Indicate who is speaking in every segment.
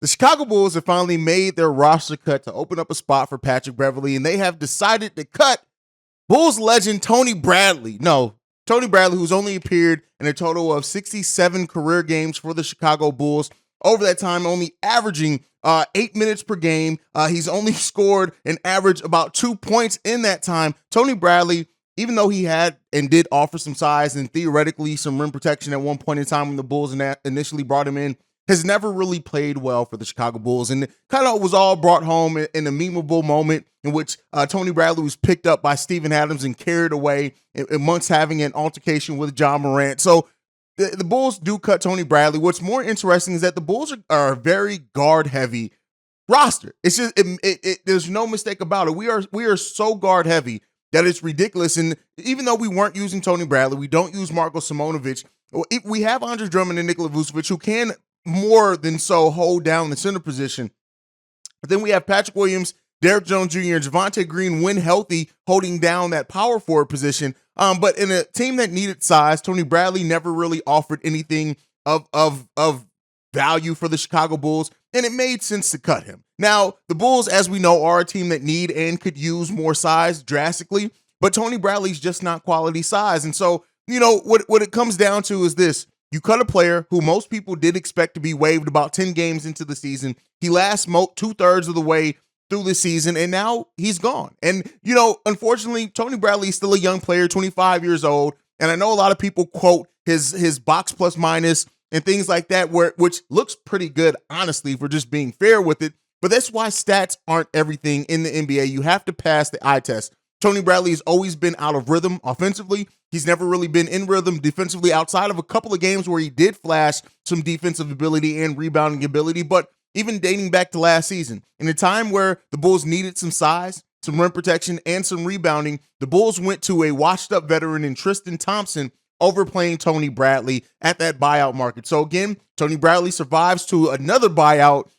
Speaker 1: The Chicago Bulls have finally made their roster cut to open up a spot for Patrick Beverley, and they have decided to cut Bulls legend Tony Bradley. No, Tony Bradley, who's only appeared in a total of 67 career games for the Chicago Bulls. Over that time, only averaging 8 minutes per game. He's only scored an average about 2 points in that time. Tony Bradley, even though he had and did offer some size and theoretically some rim protection at one point in time when the Bulls initially brought him in, has never really played well for the Chicago Bulls, and kind of was all brought home in a memorable moment in which Tony Bradley was picked up by Steven Adams and carried away amongst having an altercation with John Morant. So the Bulls do cut Tony Bradley. What's more interesting is that the Bulls are a very guard-heavy roster. It's just there's no mistake about it. We are so guard-heavy that it's ridiculous. And even though we weren't using Tony Bradley, we don't use Marko Simonovic. We have Andre Drummond and Nikola Vucevic, who can more than so hold down the center position. But then we have Patrick Williams, Derrick Jones Jr., and Javonte Green, when healthy, holding down that power forward position. But in a team that needed size, Tony Bradley never really offered anything of value for the Chicago Bulls, and it made sense to cut him. Now, the Bulls, as we know, are a team that need and could use more size drastically, but Tony Bradley's just not quality size. And so, what it comes down to is this. You cut a player who most people did expect to be waived about 10 games into the season. He lasts 2/3 of the way through the season, and now he's gone. And, unfortunately, Tony Bradley is still a young player, 25 years old, and I know a lot of people quote his box plus minus and things like that, which looks pretty good, honestly, for just being fair with it. But that's why stats aren't everything in the NBA. You have to pass the eye test. Tony Bradley has always been out of rhythm offensively. He's never really been in rhythm defensively outside of a couple of games where he did flash some defensive ability and rebounding ability. But even dating back to last season, in a time where the Bulls needed some size, some rim protection, and some rebounding, the Bulls went to a washed-up veteran in Tristan Thompson overplaying Tony Bradley at that buyout market. So again, Tony Bradley survives to another buyout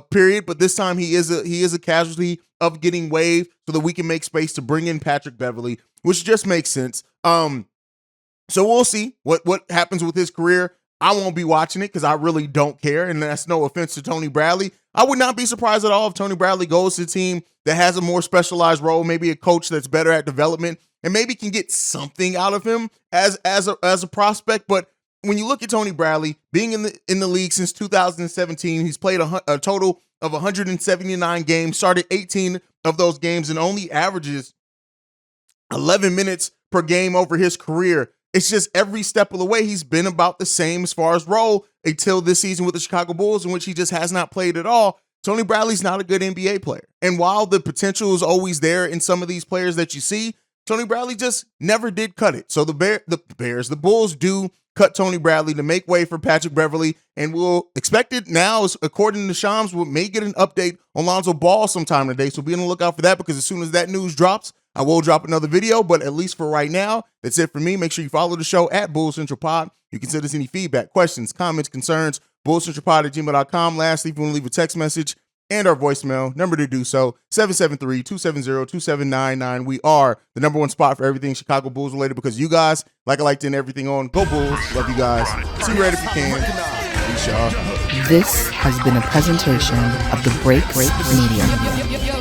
Speaker 1: period, but this time he is a casualty of getting waived so that we can make space to bring in Patrick Beverley, which just makes sense. So we'll see what happens with his career. I won't be watching it because I really don't care, and that's no offense to Tony Bradley. I would not be surprised at all if Tony Bradley goes to a team that has a more specialized role, maybe a coach that's better at development, and maybe can get something out of him as a prospect. But when you look at Tony Bradley being in the league since 2017, he's played a total of 179 games, started 18 of those games, and only averages 11 minutes per game over his career. It's just every step of the way, he's been about the same as far as role until this season with the Chicago Bulls, in which he just has not played at all. Tony Bradley's not a good NBA player. And while the potential is always there in some of these players that you see, Tony Bradley just never did cut it. So the Bulls do cut Tony Bradley to make way for Patrick Beverley, and we'll expect it now, according to Shams, we may get an update on Lonzo Ball sometime today. So be on the lookout for that, because as soon as that news drops, I will drop another video. But at least for right now, that's it for me. Make sure you follow the show at Bulls Central Pod. You can send us any feedback, questions, comments, concerns, bullscentralpod@gmail.com. Lastly, if you want to leave a text message and our voicemail number to do so, 773-270-2799. We are the number one spot for everything Chicago Bulls related, because you guys, like I like to end everything on, go Bulls. Love you guys. See you right if you can. Peace, y'all.
Speaker 2: This has been a presentation of the Break Media.